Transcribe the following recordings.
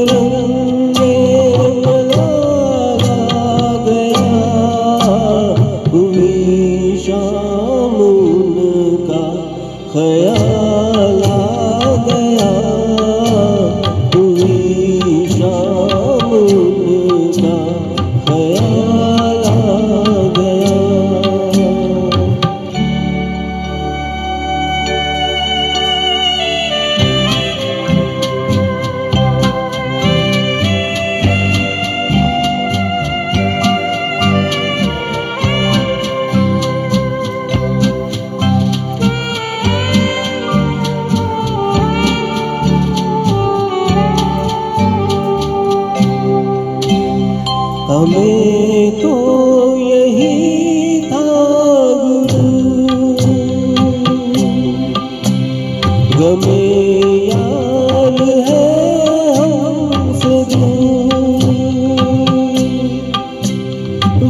रंगे मलाला गया, हुई शाम उनका ख्याल आ गया, हुई शाम उनका ख्याल आ गया। हमें तो यही था गुरु, गमे यार है हमसे दूर,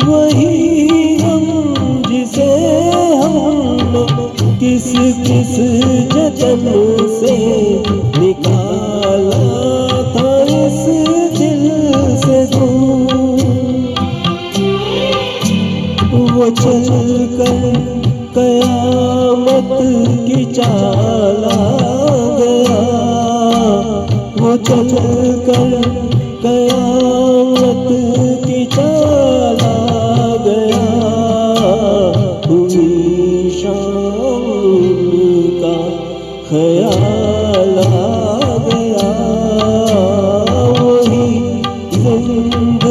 वही हम जिसे हमने किस किस जतन से निकाला था इस दिल से दूर। वो चल कर कयामत की चाल आ गया, वो चल कर कयामत की चाल आ गया, हुई शाम का ख्याल आ गया, वही जिंदगी